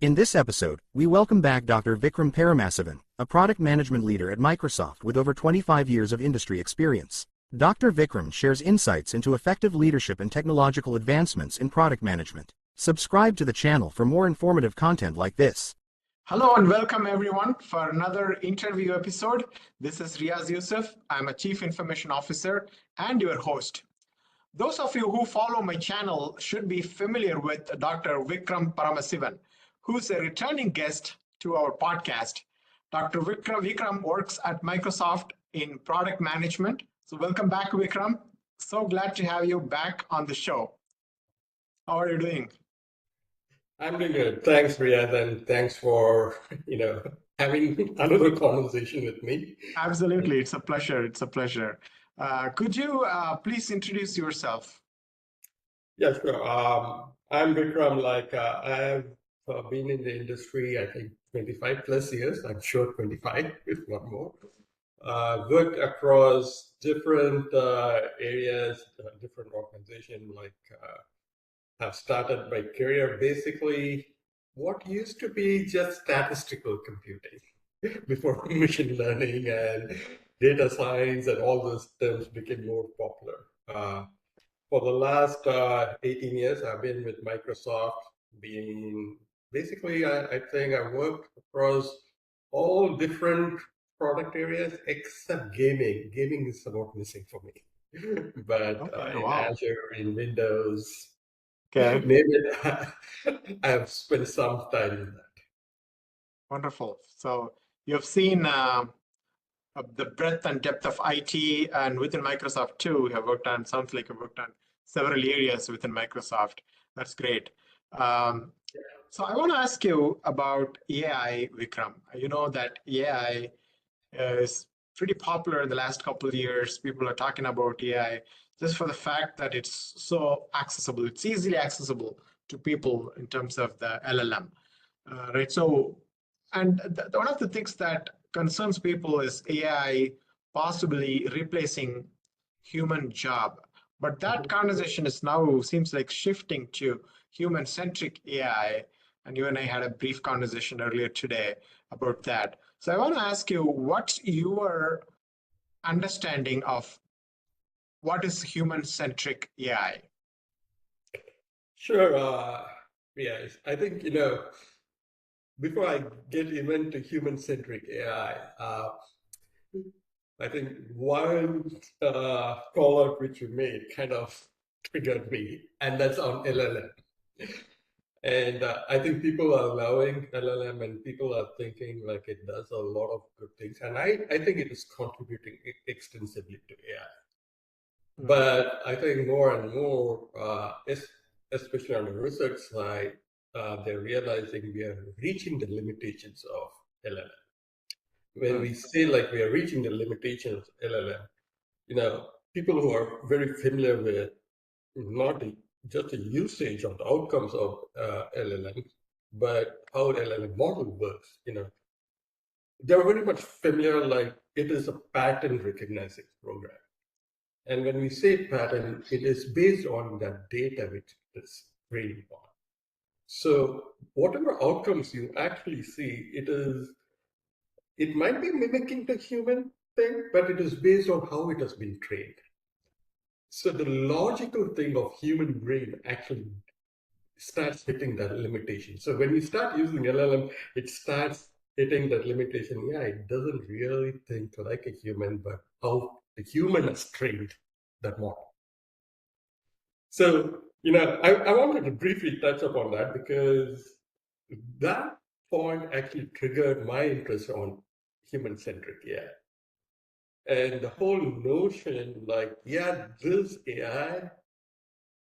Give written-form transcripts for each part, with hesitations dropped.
In this episode, we welcome back Dr. Vikram Paramasivan, a product management leader at Microsoft with over 25 years of industry experience. Dr. Vikram shares insights into effective leadership and technological advancements in product management. Subscribe to the channel for more informative content like this. Hello and welcome everyone for another interview episode. This is Riaz Yusuff. I'm a Chief Information Officer and your host. Those of you who follow my channel should be familiar with Dr. Vikram Paramasivan, who's a returning guest to our podcast. Dr. Vikram works at Microsoft in product management. So welcome back, Vikram. So glad to have you back on the show. How are you doing? I'm doing good. Thanks, Riaz, and thanks for, having another conversation with me. Absolutely. It's a pleasure. It's a pleasure. Could you please introduce yourself? Yeah, sure. I'm Vikram. I have been in the industry, I think, 25 plus years. I'm sure 25, if not more. Worked across different areas, different organizations, have started my career basically what used to be just statistical computing before machine learning and data science and all those terms became more popular. For the last 18 years, I've been with Microsoft, I think I worked across all different product areas except gaming. Gaming is somewhat missing for me. But in Azure, in Windows, Okay. name it, I've spent some time in that. Wonderful. So you've seen the breadth and depth of IT, and within Microsoft too, you have worked on, sounds like you've worked on several areas within Microsoft. That's great. So I want to ask you about AI, Vikram. You know that AI is pretty popular in the last couple of years. People are talking about AI just for the fact that it's so accessible. It's easily accessible to people in terms of the LLM, right? So, and one of the things that concerns people is AI possibly replacing human job. But that conversation is now seems like shifting to human-centric AI. And you and I had a brief conversation earlier today about that. So I want to ask you, what's your understanding of what is human-centric AI? Sure. Yeah, I think, before I get even to human-centric AI, I think one call out which you made kind of triggered me, and that's on LLM. And I think people are allowing LLM and people are thinking like it does a lot of good things. And I think it is contributing extensively to AI. But I think more and more, especially on the research side, they're realizing we are reaching the limitations of LLM. When we say like we are reaching the limitations of LLM, people who are very familiar with not just the usage of the outcomes of LLM, but how the LLM model works, they're very much familiar like it is a pattern recognizing program. And when we say pattern, it is based on that data which it is training on. So whatever outcomes you actually see, it might be mimicking the human thing, but it is based on how it has been trained. So the logical thing of human brain actually starts hitting that limitation. So when we start using LLM, it starts hitting that limitation. Yeah, it doesn't really think like a human, but how the human has trained that model. So, I wanted to briefly touch upon that because that point actually triggered my interest on human-centric AI. And the whole notion, this AI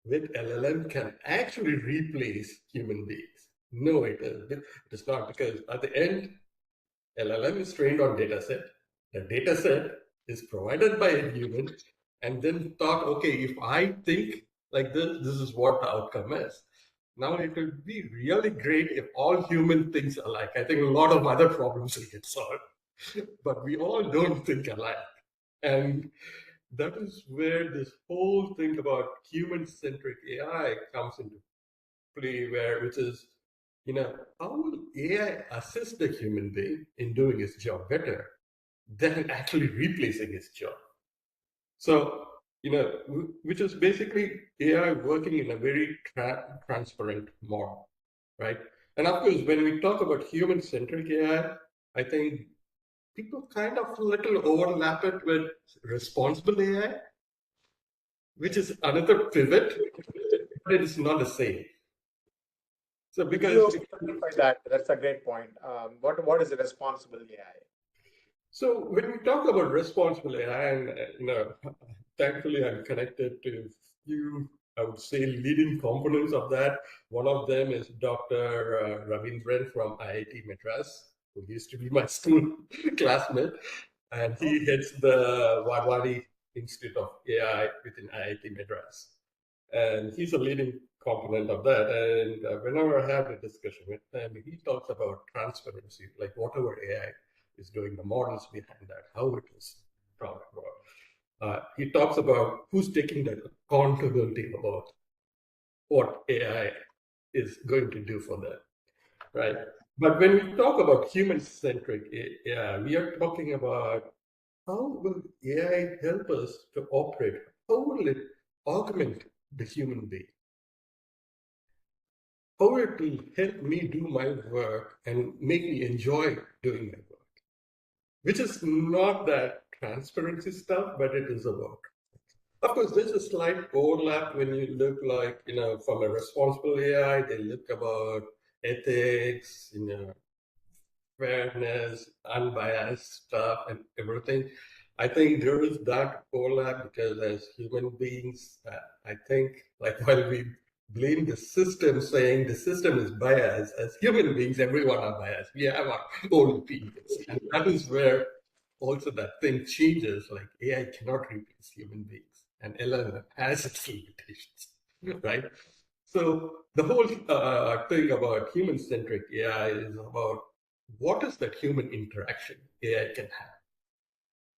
with LLM can actually replace human beings. No, it is not, because at the end, LLM is trained on data set. The data set is provided by a human, and then thought, okay, if I think like this is what the outcome is. Now it would be really great if all human things alike. I think a lot of other problems will get solved, but we all don't think alike. And that is where this whole thing about human-centric AI comes into play, which is how will AI assist the human being in doing his job better than actually replacing his job? So, which is basically AI working in a very transparent model, right? And of course, when we talk about human-centric AI, I think people kind of a little overlap it with responsible AI, which is another pivot, but it is not the same. So Could because you clarify that? That's a great point. What is a responsible AI? so when we talk about responsible AI, and thankfully I'm connected to few, I would say, leading components of that. One of them is Dr. Ravindran from IIT Madras, who used to be my school classmate, and he heads the Vadwadi Institute of AI within IIT Madras. And he's a leading component of that. And whenever I have a discussion with him, he talks about transparency, like whatever AI is doing, the models behind that, how it is brought about. He talks about who's taking that accountability about what AI is going to do for them, right? But when we talk about human-centric AI, we are talking about how will AI help us to operate? How will it augment the human being? How it will help me do my work and make me enjoy doing my work, which is not that transparency stuff, but it is about. Of course, there's a slight overlap when you look like, from a responsible AI, they look about ethics, fairness, unbiased stuff, and everything. I think there is that overlap because as human beings, I think like while we blame the system saying the system is biased, as human beings, everyone are biased. We have our own opinions. And that is where also that thing changes, like AI cannot replace human beings and LLM has its limitations, right? So the whole thing about human-centric AI is about what is that human interaction AI can have?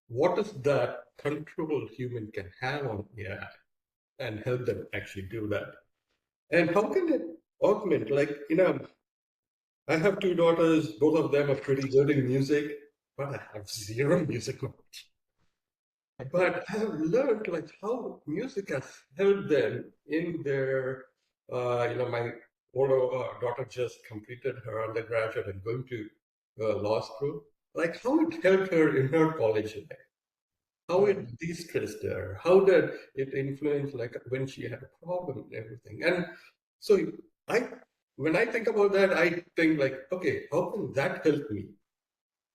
What is that control human can have on AI and help them actually do that? And how can it augment? Like, I have two daughters, both of them are pretty good in music, but I have zero music knowledge. But I have learned like how music has helped them in their, my older daughter just completed her undergraduate and going to law school. Like how it helped her in her college life, how it de-stressed her, how did it influence like when she had a problem and everything. And so when I think about that, I think like, okay, how can that help me?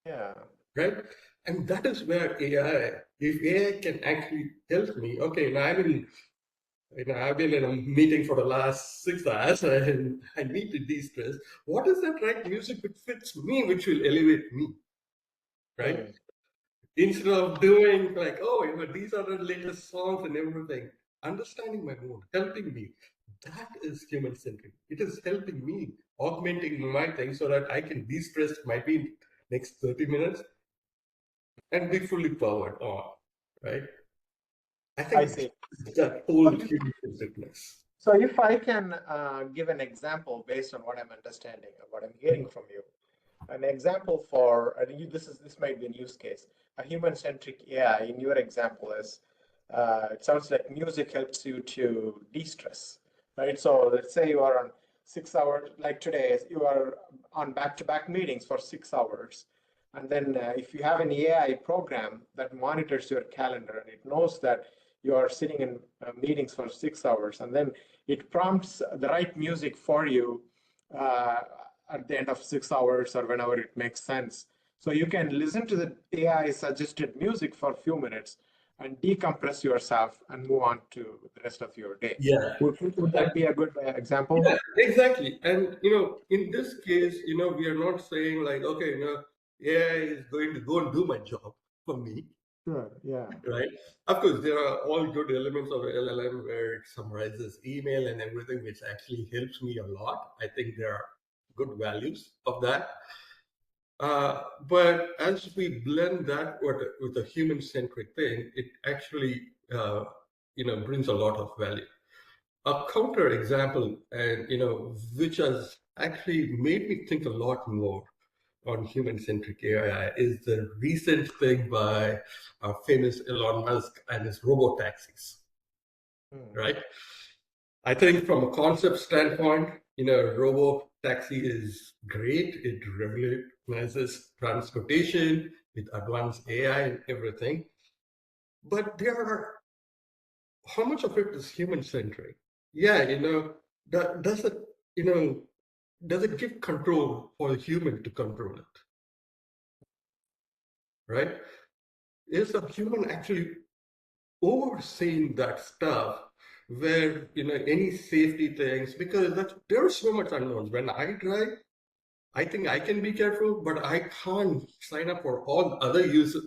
Yeah. Right? And that is where AI, if AI can actually help me, okay, now I've been in a meeting for the last 6 hours and I need to de-stress. What is that right music which fits me, which will elevate me, right? Instead of doing like, oh, these are the latest songs and everything, understanding my mood, helping me, that is human-centric. It is helping me, augmenting my thing so that I can de-stress maybe next 30 minutes and be fully powered on, right? I I think see. that whole human-centeredness. So if I can give an example based on what I'm understanding or what I'm hearing from you, an example for, I think this might be a use case. A human-centric AI in your example is, it sounds like music helps you to de-stress, right? So let's say you are on 6 hours, like today, you are on back-to-back meetings for 6 hours. And then if you have an AI program that monitors your calendar and it knows that you are sitting in meetings for 6 hours, and then it prompts the right music for you uh, at the end of 6 hours or whenever it makes sense. So you can listen to the AI suggested music for a few minutes and decompress yourself and move on to the rest of your day. Yeah. Would that be a good example? Yeah, exactly. And in this case, we are not saying like, okay, AI is going to go and do my job for me. Sure. Yeah. Right. Of course, there are all good elements of LLM where it summarizes email and everything, which actually helps me a lot. I think there are good values of that. But as we blend that with a human-centric thing, it actually, brings a lot of value. A counter example, and which has actually made me think a lot more on human-centric AI is the recent thing by our famous Elon Musk and his robo-taxis, right? I think from a concept standpoint, robo-taxi is great. It revolutionizes transportation with advanced AI and everything. But how much of it is human-centric? Yeah, does it, does it give control for the human to control it, right? Is the human actually overseeing that stuff where, any safety things, because there are so much unknowns. When I drive, I think I can be careful, but I can't sign up for all other users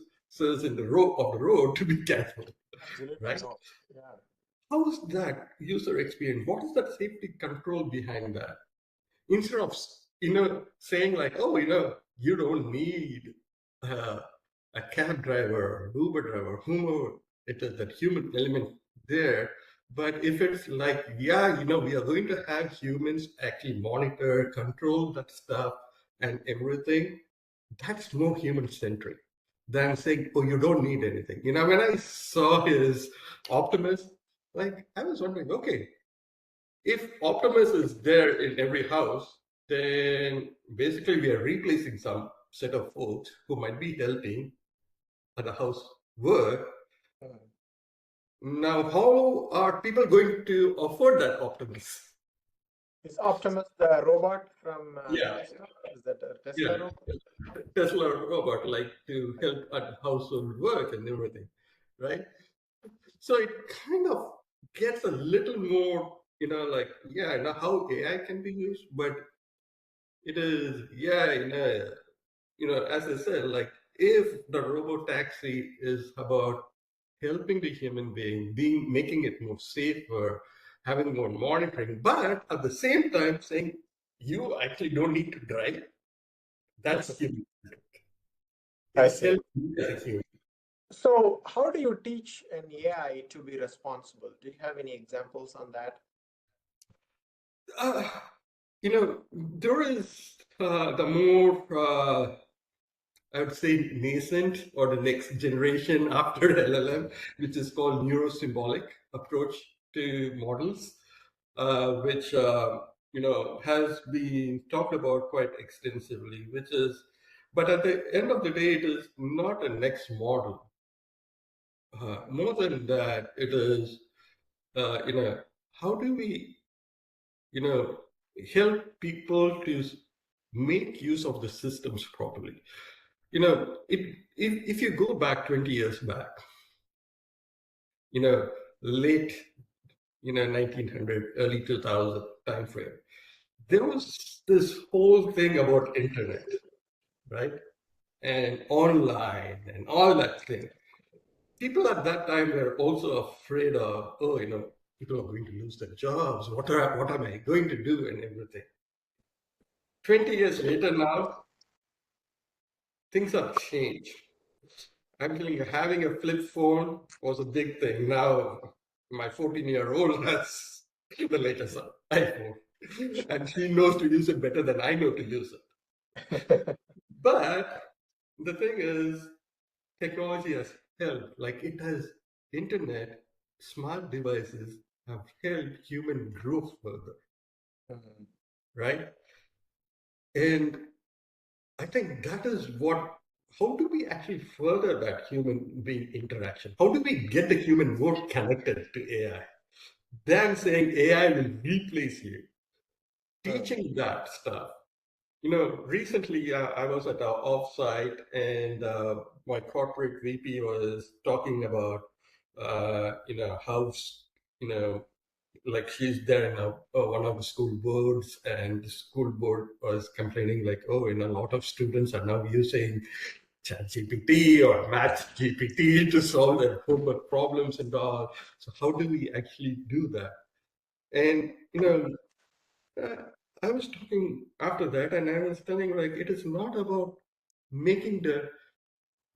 in the road to be careful. Absolutely. Right? No. Yeah. How is that user experience? What is that safety control behind that? Instead of saying like, oh, you don't need a cab driver or Uber driver, whomever it is, that human element there. But if it's like, yeah, we are going to have humans actually monitor, control that stuff and everything, that's more human centric than saying, oh, you don't need anything. When I saw his Optimus, like, I was wondering, okay, if Optimus is there in every house, then basically we are replacing some set of folks who might be helping at the house work. Now, how are people going to afford that Optimus? Is Optimus the robot from Yeah. Tesla? Is that a Tesla Yeah, robot? Tesla robot, like to help at household work and everything, right? So it kind of gets a little more, like, yeah, how AI can be used, but it is, yeah, as I said, like if the robo taxi is about helping the human making it more safer, having more monitoring, but at the same time saying you actually don't need to drive, that's human. I It's see. helping you as a human. So, how do you teach an AI to be responsible? Do you have any examples on that? Uh, there is the more I would say nascent or the next generation after LLM, which is called neurosymbolic approach to models, which has been talked about quite extensively. But at the end of the day, it is not a next model. More than that, it is how do we help people to make use of the systems properly? If you go back 20 years back, late 1900, early 2000 time frame, there was this whole thing about internet, right, and online and all that thing. People at that time were also afraid of, oh, people are going to lose their jobs, what am I going to do, and everything. 20 years later now, things have changed. I'm telling you, having a flip phone was a big thing. Now, my 14-year-old has the latest iPhone, and she knows to use it better than I know to use it. But the thing is, technology has helped. Like it has internet, smart devices have helped human grow further, right? And I think that is how do we actually further that human being interaction? How do we get the human more connected to AI than saying AI will replace you? Teaching that stuff. Recently I was at our offsite and my corporate VP was talking about, how, like she's there in one of the school boards, and the school board was complaining like, oh, a lot of students are now using ChatGPT or Math GPT to solve their homework problems and all. So how do we actually do that? And I was talking after that, and I was telling like it is not about making the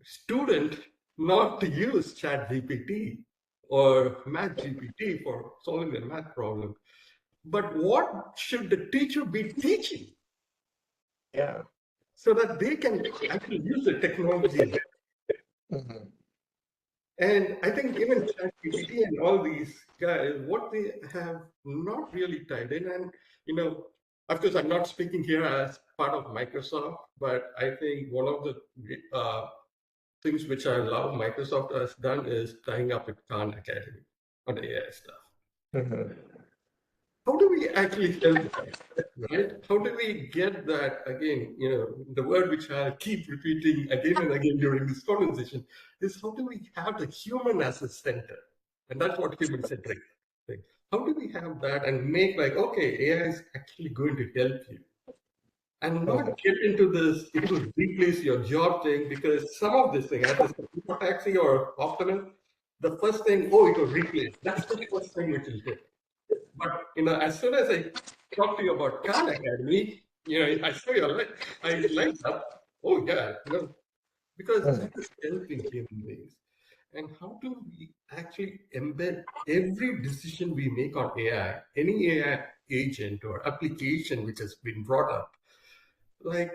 student not to use ChatGPT or Math GPT for solving their math problem. But what should the teacher be teaching? Yeah. So that they can actually use the technology. Mhm. And I think even ChatGPT and all these guys, what they have not really tied in, and of course, I'm not speaking here as part of Microsoft, but I think one of the things which I love Microsoft has done is tying up with Khan Academy on AI stuff. Mhm. How do we actually help them, right? How do we get that again? The word which I keep repeating again and again during this conversation is how do we have the human as a center? And that's what human-centric thing. How do we have that and make like, okay, AI is actually going to help you? And not get into this, it will replace your job thing, because some of this thing, as a taxi or Optimus, the first thing, oh, it will replace. That's the first thing which will hit. But as soon as I talk to you about Khan Academy, I saw your I light up. Oh yeah, because that is helping human beings. And how do we actually embed every decision we make on AI, any AI agent or application which has been brought up, like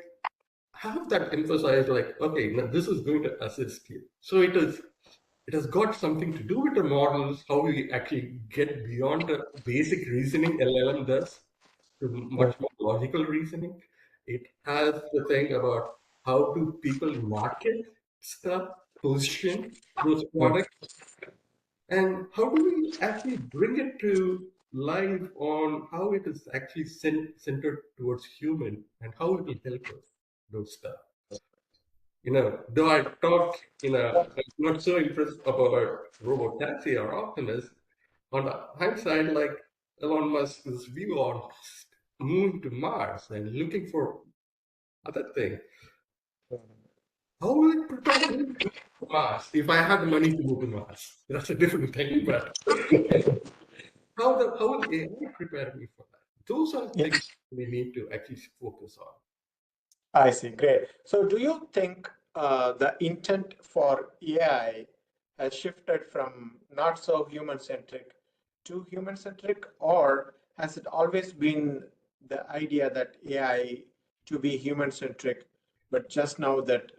have that emphasized, like, okay, now this is going to assist you. So it has got something to do with the models, how we actually get beyond the basic reasoning LLM does to much more logical reasoning. It has the thing about how do people market stuff, position those products, and how do we actually bring it to life on how it is actually centered towards human and how it will help us, those stuff. Though I talk I'm not so impressed about robot taxi or Optimus, on the hindsight, like Elon Musk's view on moving to Mars and looking for other thing. How will it prepare me for Mars if I had the money to move to Mars? That's a different thing, but how will AI prepare me for that? Those are things we need to actually focus on. I see. Great. So do you think the intent for AI has shifted from not so human-centric to human-centric, or has it always been the idea that AI to be human-centric, but just now that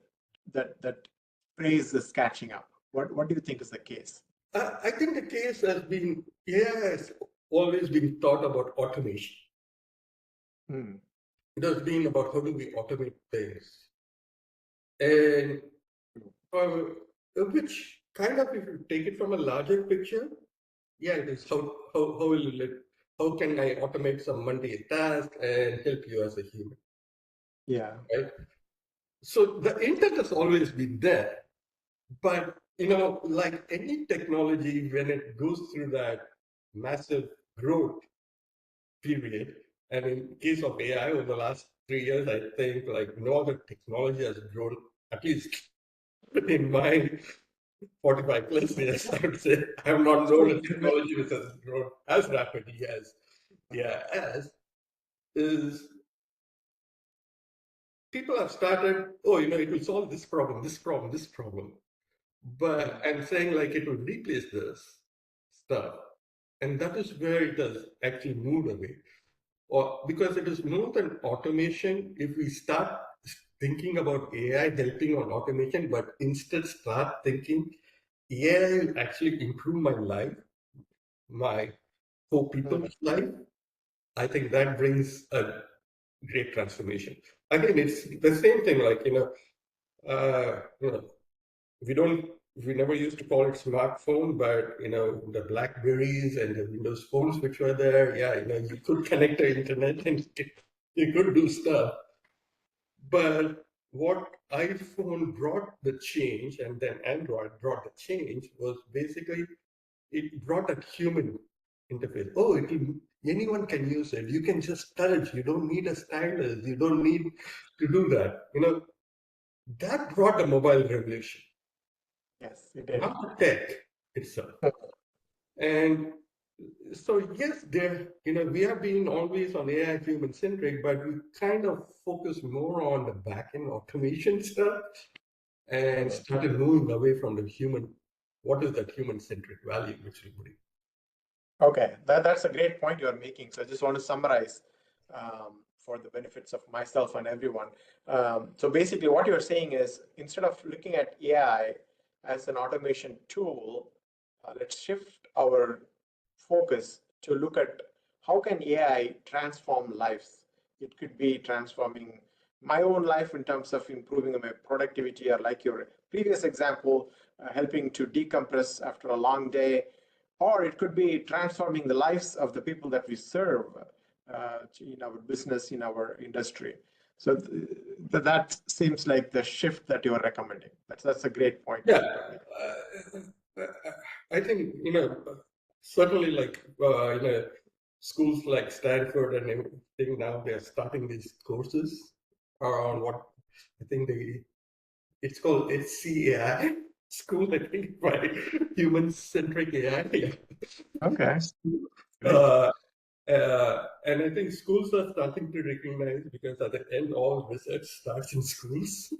phrase is catching up? What do you think is the case? I think the case has been, AI has always been thought about automation. Hmm. It has been about how do we automate things. And which kind of, if you take it from a larger picture, yeah, it is how can I automate some mundane task and help you as a human, Yeah. right? So the intent has always been there, but like any technology, when it goes through that massive growth period, and in case of AI over the last 3 years, I think like no other technology has grown, at least in my 45 plus years, I would say. I have not known a technology which has grown as rapidly as as is. People have started, oh, it will solve this problem, this problem, this problem. But I'm saying like it will replace this stuff. And that is where it has actually moved away. Or because it is more than automation, if we start thinking about AI helping on automation, but instead start thinking AI will actually improve my life, my co-people's life, I think that brings a great transformation. Again, it's the same thing, like, we never used to call it smartphone, but, the Blackberries and the Windows phones which were there, yeah, you could connect to internet and you could do stuff. But what iPhone brought the change, and then Android brought the change, was basically it brought a human interface. Oh, anyone can use it. You can just touch. You don't need a stylus. You don't need to do that. That brought a mobile revolution, Yes, it did. not the tech itself. And so yes, we have been always on AI human centric, but we kind of focus more on the back end automation stuff and started moving away from the human. What is that human centric value which we bring? Okay, that's a great point you're making. So I just want to summarize for the benefits of myself and everyone. So basically, what you're saying is instead of looking at AI as an automation tool, let's shift our focus to look at how can AI transform lives. It could be transforming my own life in terms of improving my productivity, or like your previous example, helping to decompress after a long day, or it could be transforming the lives of the people that we serve in our business, in our industry. So that seems like the shift that you are recommending. That's a great point. Yeah, I think, certainly like, schools like Stanford and everything, now they're starting these courses around what I think it's called HCAI, School, I think, by Human-Centric AI. Yeah. Okay. Great. Uh, and I think schools are starting to recognize, because at the end, all research starts in schools,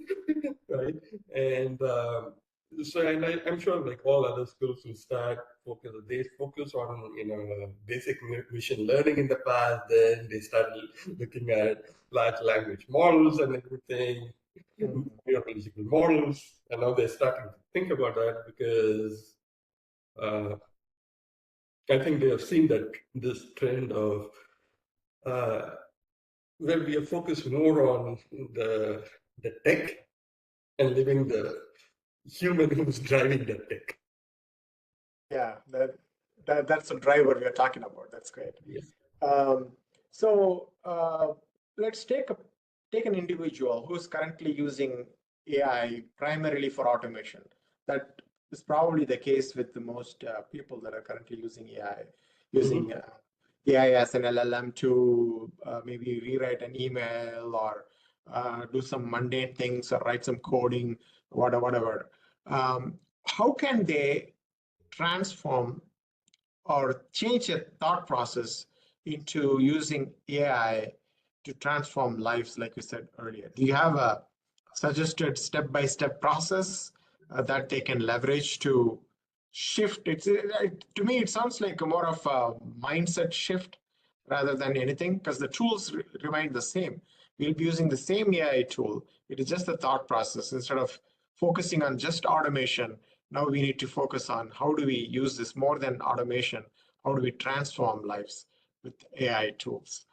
right? And I'm sure like all other schools will start they focus on, basic machine learning in the past, then they start looking at large language models and everything, neurological models, and now they're starting to think about that because I think they have seen that this trend of where we are focused more on the tech and leaving the human who's driving the tech. Yeah, that's the driver we are talking about. That's great. Yes. So let's take an individual who's currently using AI primarily for automation. That is probably the case with the most people that are currently using AI, using AI as an LLM to maybe rewrite an email, or do some mundane things, or write some coding, whatever. How can they transform or change a thought process into using AI to transform lives, like you said earlier? Do you have a suggested step-by-step process that they can leverage to shift? To me, it sounds like more of a mindset shift rather than anything, because the tools remain the same. We'll be using the same AI tool. It is just the thought process. Instead of focusing on just automation, now we need to focus on how do we use this more than automation? How do we transform lives with AI tools?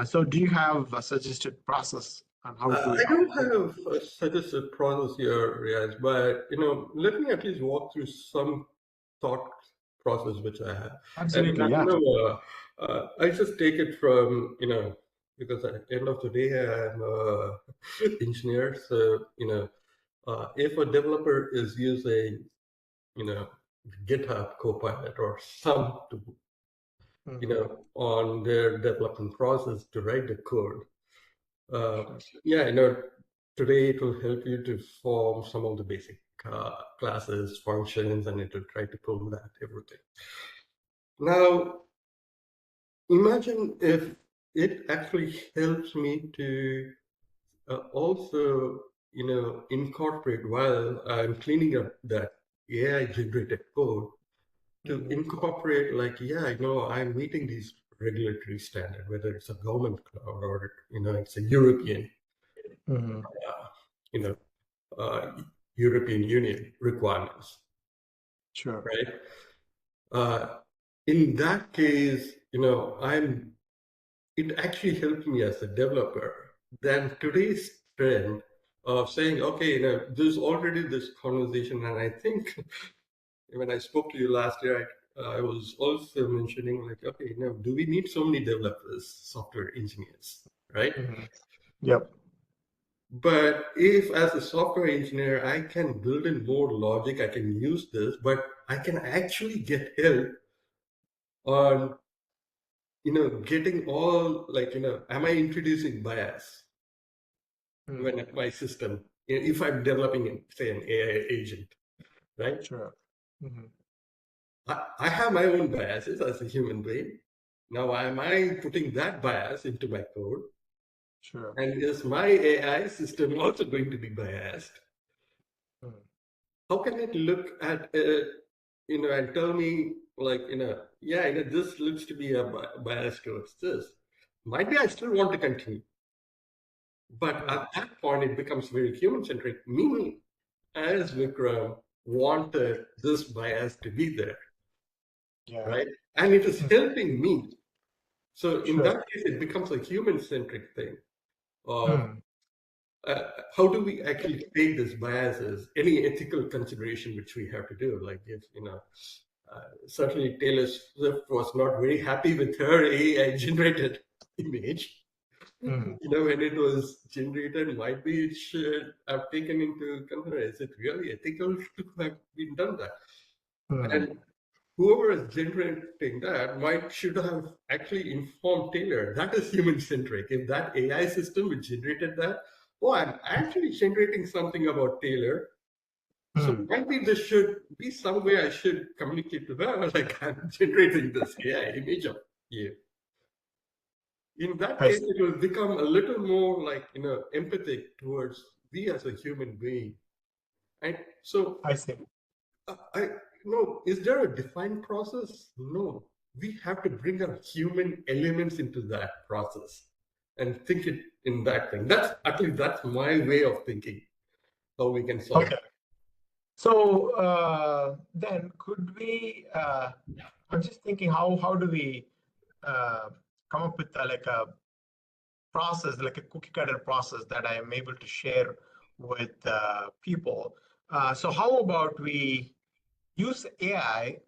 So do you have a suggested process on how to? I don't have a suggested process here, Riaz, but let me at least walk through some thought process which I have. Absolutely, And yeah. I just take it from because at the end of the day I'm an engineer, so if a developer is using GitHub Copilot or some on their development process to write the code. Today it will help you to form some of the basic classes, functions, and it will try to pull that everything. Now, imagine if it actually helps me to also, incorporate while I'm cleaning up that AI generated code to incorporate like, I'm meeting these regulatory standard, whether it's a government cloud or, it's a European, European Union requirements. Sure. Right. In that case, it actually helped me as a developer. Then today's trend of saying, okay, there's already this conversation, and I think when I spoke to you last year, I was also mentioning like, okay, do we need so many developers, software engineers, right? Yep. But if as a software engineer, I can build in more logic, I can use this, but I can actually get help on, getting all like, am I introducing bias when my system, if I'm developing, say, an AI agent, right? Sure. I have my own biases as a human being. Now, am I putting that bias into my code? Sure. And is my AI system also going to be biased? How can it look at it, and tell me like, this looks to be a bias towards this. Might be I still want to continue. But at that point, it becomes very human-centric. Me, as Vikram, wanted this bias to be there, right? And it is helping me. So in that case, it becomes a human-centric thing of how do we actually take this biases, any ethical consideration which we have to do. Like if, certainly Taylor Swift was not very happy with her AI-generated image. When it was generated, might be it should have taken into consideration, is it really ethical to have been done that? And whoever is generating that should have actually informed Taylor. That is human-centric. If that AI system which generated that, I'm actually generating something about Taylor. So might be this should be some way I should communicate to her, like I'm generating this AI image of you. In that case, it will become a little more like, empathic towards we as a human being. And so I see. Is there a defined process? No. We have to bring our human elements into that process and think it in that thing. That's my way of thinking how we can solve it. So then could we, I'm just thinking how do we come up with a process, like a cookie cutter process that I am able to share with people. So how about we use AI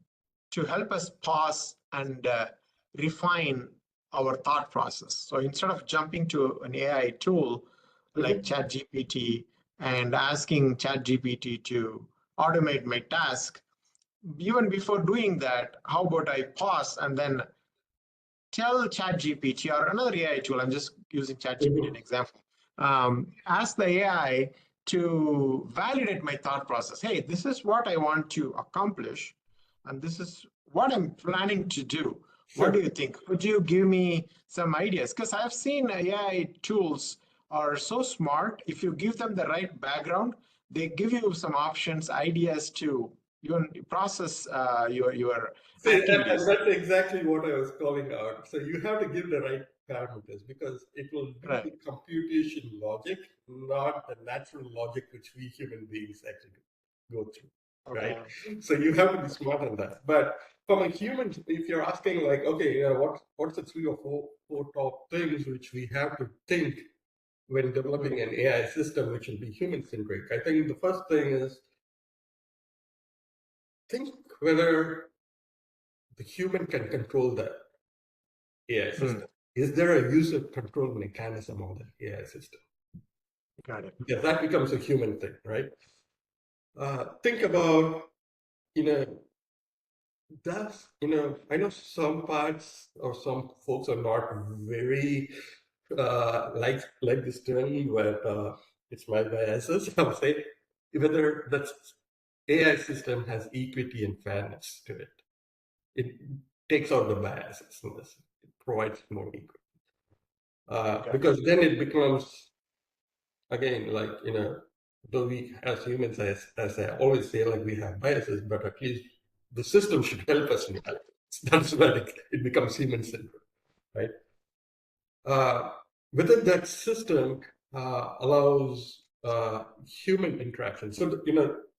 to help us pause and refine our thought process. So instead of jumping to an AI tool like ChatGPT and asking ChatGPT to automate my task, even before doing that, how about I pause and then tell ChatGPT or another AI tool, I'm just using ChatGPT as an example, ask the AI to validate my thought process. Hey, this is what I want to accomplish, and this is what I'm planning to do. Sure. What do you think? Could you give me some ideas? Because I've seen AI tools are so smart. If you give them the right background, they give you some options, ideas to even process your activities. That's exactly what I was calling out. So you have to give the right parameters because it will do the computation logic, not the natural logic which we human beings actually go through. Right? So you have to be smart on that. But from a human, if you're asking like, okay, what's the 3 or 4 top things which we have to think when developing an AI system which will be human-centric, I think the first thing is think whether the human can control the AI system. Is there a user control mechanism on the AI system? Got it. Because that becomes a human thing, right? Think about, I know some parts or some folks are not very like this term, but it's my biases. I would say whether that AI system has equity and fairness to it. It takes out the biases in this. It provides more equity. Because then it becomes, again, like, though we as humans, as I always say, like we have biases, but at least the system should help us in that. That's where it becomes human-centered, right? Within that system allows human interaction. So,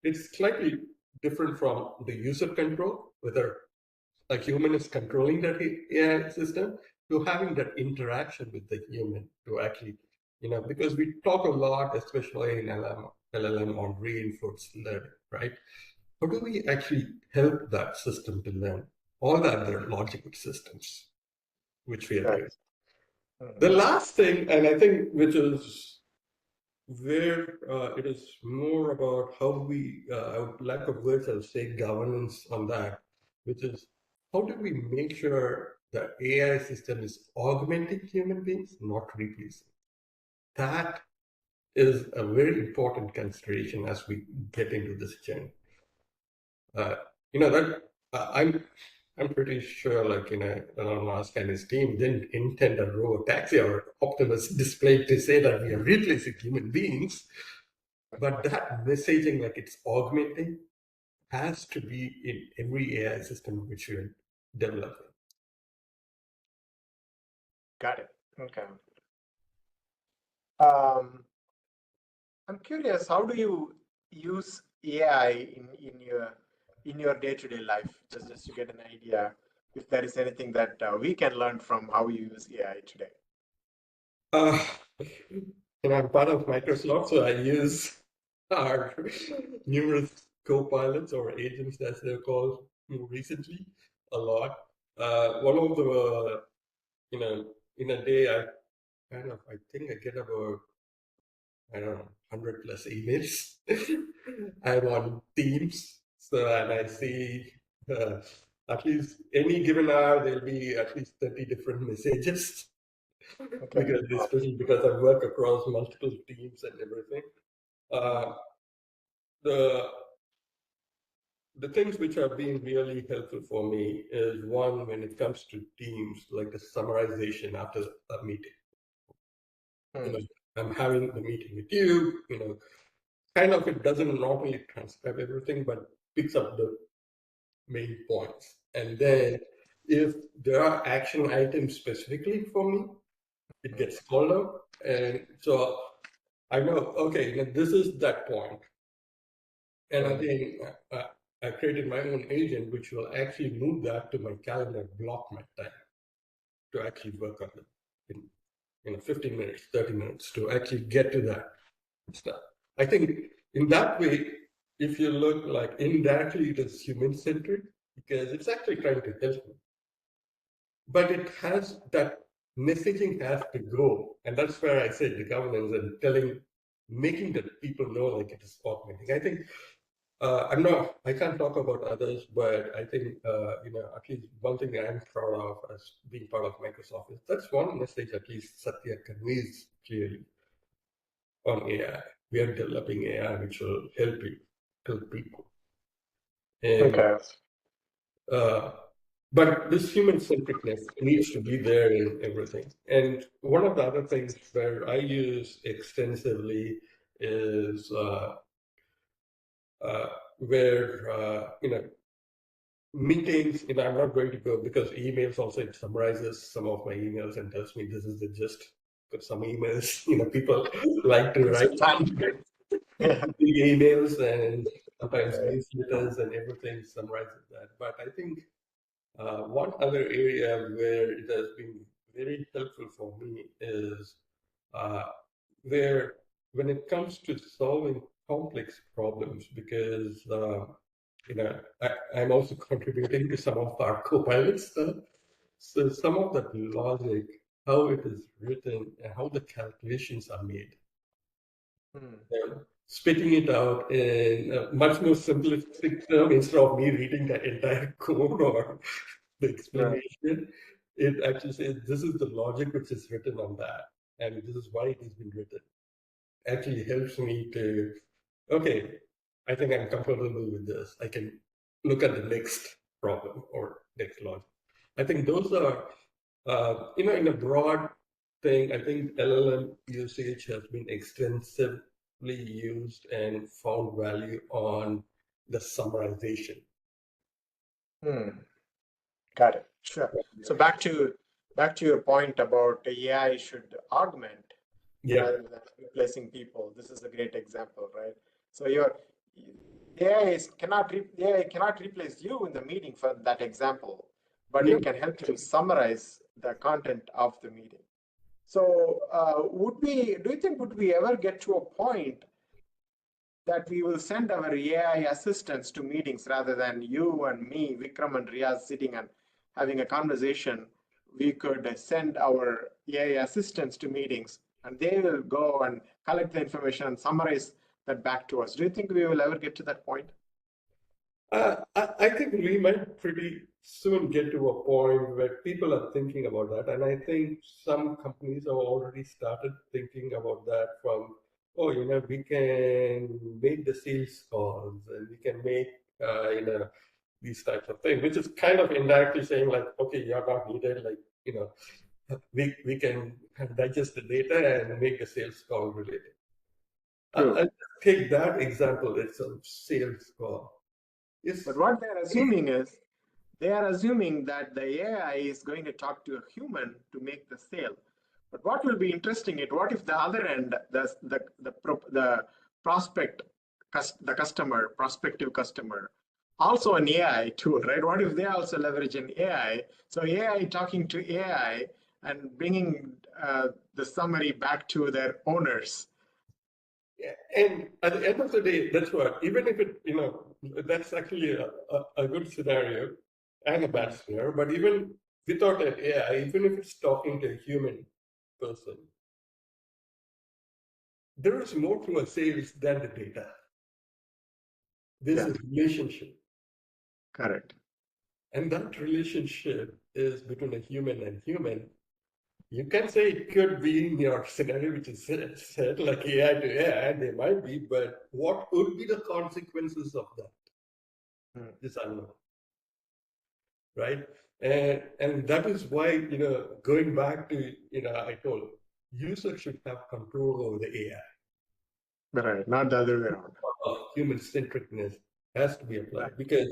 it's slightly different from the user control, whether a human is controlling that AI system, to having that interaction with the human to actually, because we talk a lot, especially in LLM on reinforced learning, right? How do we actually help that system to learn all the other logical systems which we are doing? The last thing, and I think which is where it is more about how we, lack of words, I'll say governance on that, which is how do we make sure the AI system is augmenting human beings, not replacing? That is a very important consideration as we get into this journey. I'm pretty sure, like, Elon Musk and his team didn't intend a robo-taxi or Optimus display to say that we are replacing human beings, but that messaging, like it's augmenting, has to be in every AI system which you're developing. Got it. Okay. I'm curious, how do you use AI in your day-to-day life? Just to get an idea if there is anything that we can learn from how you use AI today. Uh, I'm part of Microsoft, so I use our numerous co-pilots or agents, as they're called, recently a lot. One of the, in a day, I think I get about, I don't know, 100 plus emails. I'm on Teams, so and I see at least any given hour there'll be at least 30 different messages. Okay. Especially because I work across multiple teams and everything. The things which have been really helpful for me is one, when it comes to teams, like the summarization after a meeting. I'm having the meeting with you, kind of it doesn't normally transcribe everything, but picks up the main points. And then if there are action items specifically for me, it gets called out. And so I know, okay, this is that point. And again, I created my own agent, which will actually move that to my calendar, block my time to actually work on it in 15 minutes, 30 minutes to actually get to that stuff. I think in that way, if you look like indirectly, it is human-centric because it's actually trying to help me. But it has that messaging has to go. And that's where I said the governance and making the people know like it is augmenting. I think I can't talk about others, but I think, at least one thing I'm proud of as being part of Microsoft is that's one message at least Satya conveys clearly on AI. We are developing AI which will help people. And, but this human-centricness needs to be there in everything. And one of the other things where I use extensively is where, meetings, I'm not going to go because emails also, it summarizes some of my emails and tells me this is the gist. Because some emails, people like to write big emails and sometimes newsletters and everything summarizes that. But I think one other area where it has been very helpful for me is where when it comes to solving complex problems, because I'm also contributing to some of our co-pilot stuff. So some of that logic, how it is written, and how the calculations are made, spitting it out in a much more simplistic term instead of me reading the entire code or the explanation. It actually says this is the logic which is written on that, and this is why it has been written. Actually helps me to, okay, I think I'm comfortable with this. I can look at the next problem or next logic. I think those are, in a broad thing, I think LLM usage has been extensively used and found value on the summarization. Got it. Sure. So back to your point about AI should augment rather than replacing people. This is a great example, right? So your AI cannot replace you in the meeting for that example, but it can help you summarize the content of the meeting. So do you think would we ever get to a point that we will send our AI assistants to meetings rather than you and me, Vikram and Riaz, sitting and having a conversation? We could send our AI assistants to meetings and they will go and collect the information and summarize that back to us. Do you think we will ever get to that point? I think we might pretty soon get to a point where people are thinking about that. And I think some companies have already started thinking about that from, we can make the sales calls and we can make, these types of things, which is kind of indirectly saying like, okay, you're not needed. Like, we can digest the data and make the sales call related. I'll take that example itself, sales call. Yes. But what they're assuming is, they are assuming that the AI is going to talk to a human to make the sale. But what will be interesting is, what if the other end, the prospect, the customer, prospective customer, also an AI tool, right? What if they also leverage an AI? So AI talking to AI and bringing the summary back to their owners. Yeah. And at the end of the day, that's what, even if it, that's actually a good scenario and a bad scenario, but even without an AI, even if it's talking to a human person, there is more to a sales than the data. There's a relationship. Correct. And that relationship is between a human and human. You can say it could be in your scenario, which is said like AI to AI, they might be, but what would be the consequences of that is unknown, right? And that is why, going back to, I told users should have control over the AI. Right, not the other way around. Human-centricness has to be applied because,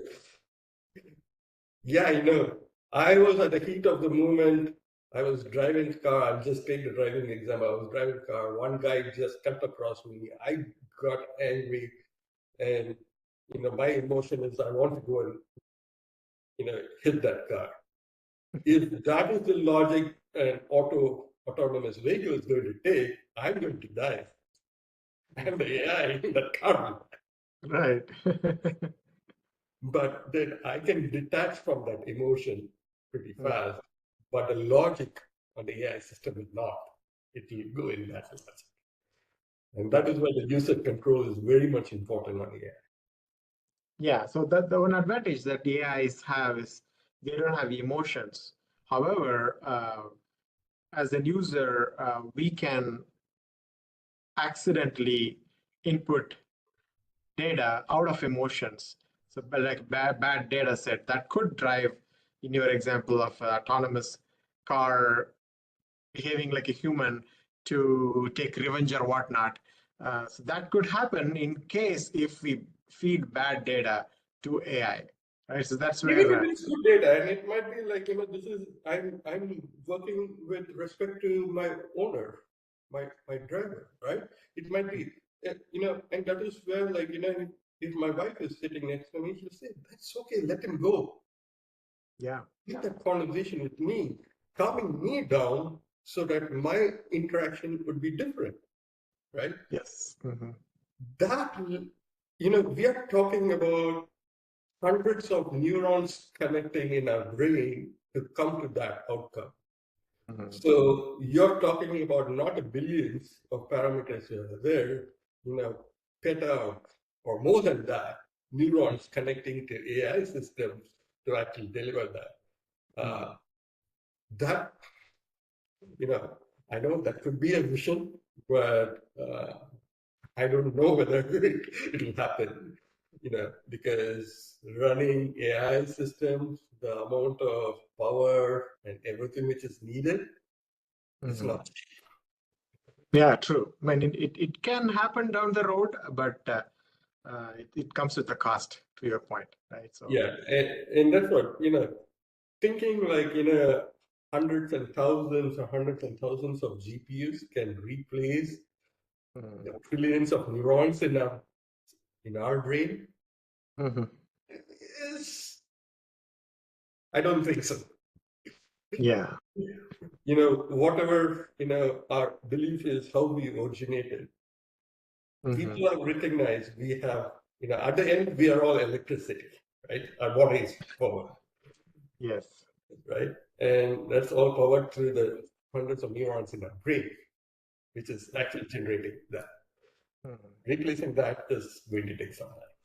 I was at the heat of the moment. I was driving car. I just take the driving exam. I was driving car. One guy just cut across me. I got angry, and my emotion is I want to go and hit that car. If that is the logic an autonomous vehicle is going to take, I'm going to die. And the AI in the car. Right. But then I can detach from that emotion pretty fast. But the logic on the AI system is not. It will go in that logic. And that is why the user control is very much important on the AI. Yeah, so the one advantage that the AIs have is they don't have emotions. However, as a user, we can accidentally input data out of emotions. So like bad data set that could drive, in your example of autonomous car behaving like a human to take revenge or whatnot. So that could happen in case if we feed bad data to AI, right? So that's Even where if it's good data, and it might be like, this is, I'm working with respect to my owner, my driver, right? It might be, and that is where, like, if my wife is sitting next to me, she'll say, that's okay, let him go. yeah, Have that conversation with me, calming me down so that my interaction would be different, right? yes, That, we are talking about hundreds of neurons connecting in our brain to come to that outcome. So you're talking about not a billions of parameters there, peta or more than that, neurons connecting to AI systems to actually deliver that. That, I know that could be a vision, but I don't know whether it will happen, because running AI systems, the amount of power and everything which is needed, it's not cheap. Yeah, true. I mean, it can happen down the road, but it comes with a cost, to your point, right? So Yeah, and that's what, thinking like, hundreds and thousands of GPUs can replace the trillions of neurons in our brain. Is, I don't think so. yeah, Whatever, our belief is how we originated. People have recognized we have, at the end, we are all electricity, right? Our body is power. yes, Right? And that's all powered through the hundreds of neurons in our brain, which is actually generating that. Replacing that is going to take some time.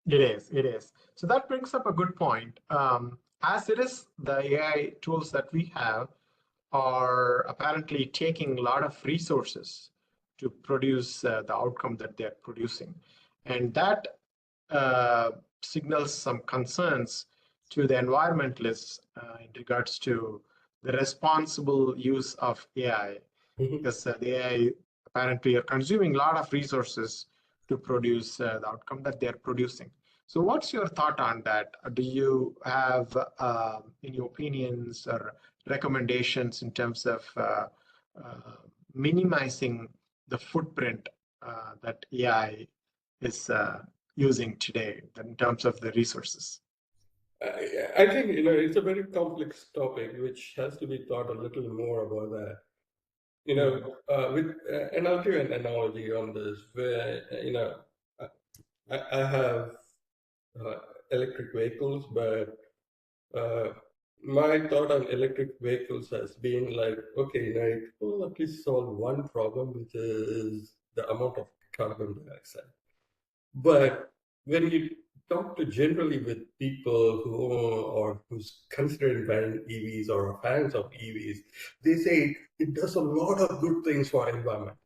it is. It is. So that brings up a good point. As it is, the AI tools that we have are apparently taking a lot of resources to produce the outcome that they're producing. And that signals some concerns to the environmentalists in regards to the responsible use of AI, because the AI apparently are consuming a lot of resources to produce the outcome that they're producing. So what's your thought on that? Do you have any opinions or recommendations in terms of minimizing the footprint that AI is using today in terms of the resources? I think, it's a very complex topic, which has to be thought a little more about that. And I'll give an analogy on this where, I have electric vehicles, but my thought on electric vehicles has been like, okay, it will at least solve one problem, which is the amount of carbon dioxide. But when you talk to generally with people who's considering buying EVs or are fans of EVs, they say it does a lot of good things for environment.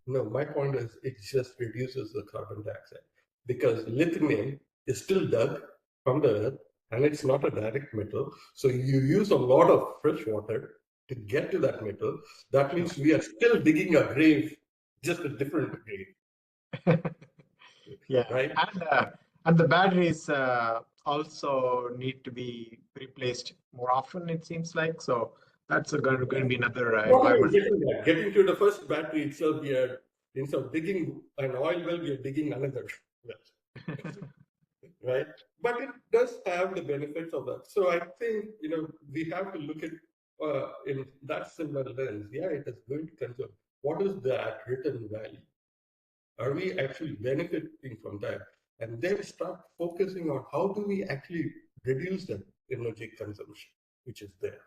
No, my point is it just reduces the carbon dioxide because lithium is still dug from the earth and it's not a direct metal. So you use a lot of fresh water to get to that metal. That means we are still digging a grave, just a different grave. Yeah, right? And the batteries also need to be replaced more often, it seems like. So that's going to be another environmental. Getting to the first battery itself, we are, instead of digging an oil well, we are digging another well. Right? But it does have the benefits of that. So I think, we have to look at in that similar lens. Yeah, it is going to consume. What is that return value? Are we actually benefiting from that? And then start focusing on how do we actually reduce the energy consumption, which is there.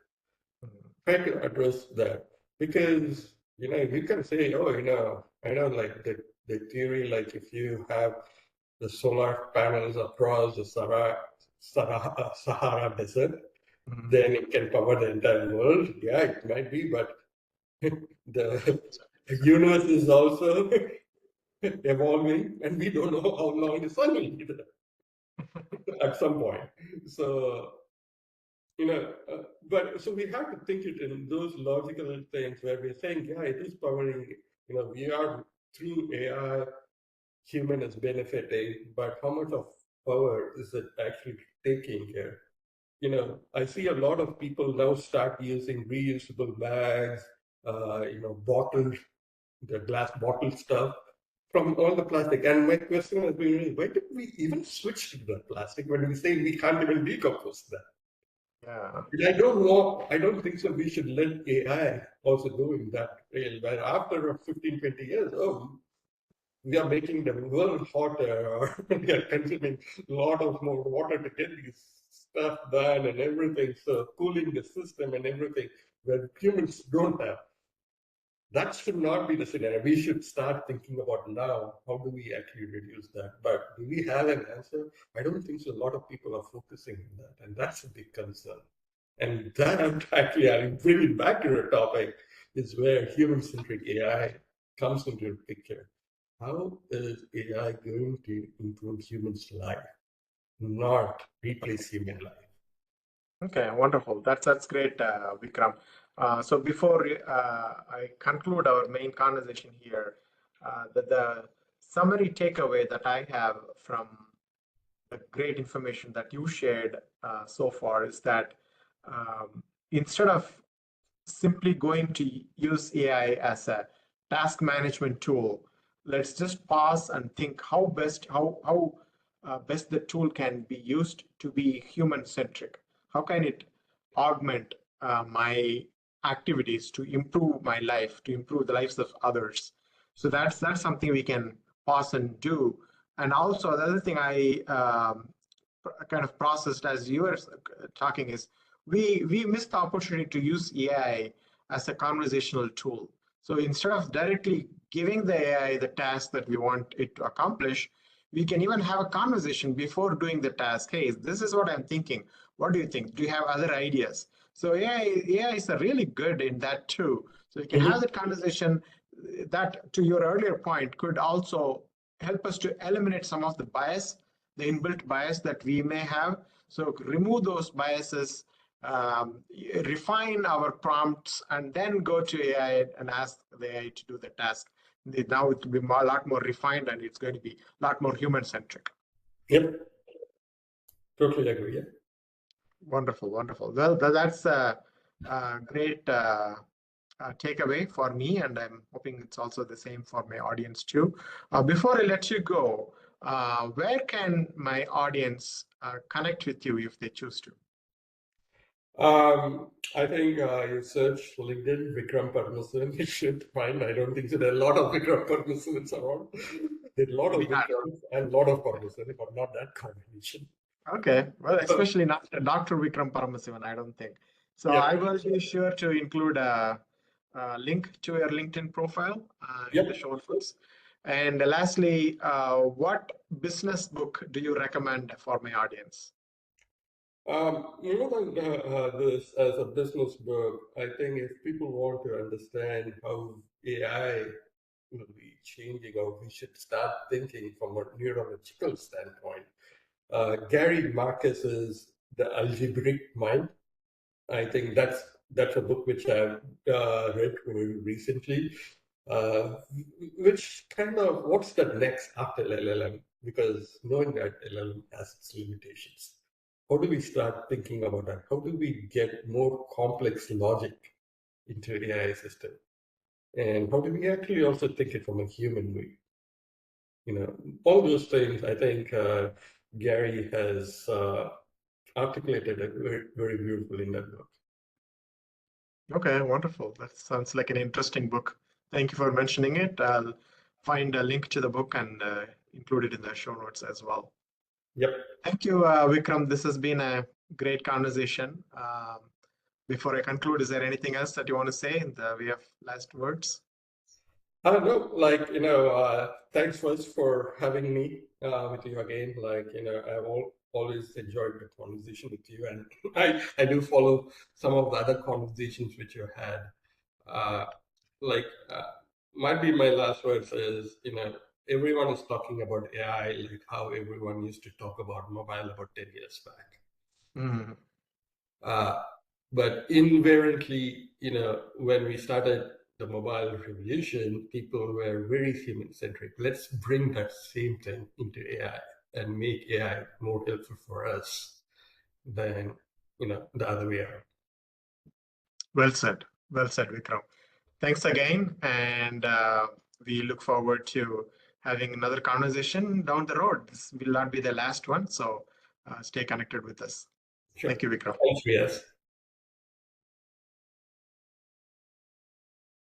Try to address that. Because, you can say, oh, I know like the theory, like if you have the solar panels across the Sahara Desert, then it can cover the entire world. Yeah, it might be, but the universe is also evolving, and we don't know how long the sun will be there at some point. So, but so we have to think it in those logical things where we're saying, yeah, it is powering, we are through AI, human is benefiting, but how much of power is it actually taking here? I see a lot of people now start using reusable bags, bottled, the glass bottle stuff from all the plastic. And my question has been really, why did we even switch to the plastic when we say we can't even decompose that? Yeah. I don't know. I don't think so. We should let AI also do in that real. But after 15, 20 years, we are making the world hotter, or we are consuming a lot of more water to get this stuff done and everything. So cooling the system and everything, where humans don't have. That should not be the scenario. We should start thinking about now, how do we actually reduce that? But do we have an answer? I don't think so. A lot of people are focusing on that, and that's a big concern. And that actually, I'm bringing back to the topic, is where human-centric AI comes into the picture. How is AI going to improve humans' life, not replace human life? Okay, wonderful. That's great, Vikram. So before I conclude our main conversation here, the summary takeaway that I have from the great information that you shared so far is that instead of simply going to use AI as a task management tool, let's just pause and think how best the tool can be used to be human centric. How can it augment my activities to improve my life, to improve the lives of others? So that's something we can pause and do. And also the other thing I kind of processed as you were talking is we missed the opportunity to use AI as a conversational tool. So instead of directly giving the AI the task that we want it to accomplish, we can even have a conversation before doing the task. Hey, this is what I'm thinking. What do you think? Do you have other ideas? So AI is really good in that too. So you can have that conversation. That, to your earlier point, could also help us to eliminate some of the bias, the inbuilt bias that we may have. So remove those biases, refine our prompts, and then go to AI and ask the AI to do the task. Now it will be a lot more refined, and it's going to be a lot more human-centric. Yep. Totally agree. Yeah. Wonderful, wonderful. Well, that's a great takeaway for me, and I'm hoping it's also the same for my audience too. Before I let you go, where can my audience connect with you if they choose to? I think you search LinkedIn, Vikram Paramasivan, you should find. I don't think so. There are a lot of Vikram Paramasivans around. There are a lot of Vikrams and a lot of Paramasivan, but not that combination. Okay, well, especially not Dr. Vikram Paramasivan, I don't think. So Yeah. I will be sure to include a link to your LinkedIn profile in the show notes. And lastly, what business book do you recommend for my audience? More than this as a business book, I think if people want to understand how AI will be changing, or we should start thinking from a neurological standpoint, Gary Marcus's The Algebraic Mind. I think that's a book which I've read very recently, uh, which kind of what's the next after LLM? Because knowing that LLM has its limitations, how do we start thinking about that? How do we get more complex logic into AI system? And how do we actually also think it from a human way? All those things, I think Gary has articulated it very, very beautifully in that book. Okay, wonderful. That sounds like an interesting book. Thank you for mentioning it. I'll find a link to the book and include it in the show notes as well. Yep. Thank you, Vikram. This has been a great conversation. Before I conclude, is there anything else that you want to say in the way of last words? No, thanks first for having me with you again. I've always enjoyed the conversation with you, and I do follow some of the other conversations which you had. Uh, like, might be my last words is, everyone is talking about AI, like how everyone used to talk about mobile about 10 years back. Mm. But invariantly, when we started the mobile revolution, people were very human-centric. Let's bring that same thing into AI and make AI more helpful for us than, the other way around. Well said. Well said, Vikram. Thanks again. And we look forward to having another conversation down the road. This will not be the last one. So stay connected with us. Sure. Thank you, Vikram. Thanks, Riaz.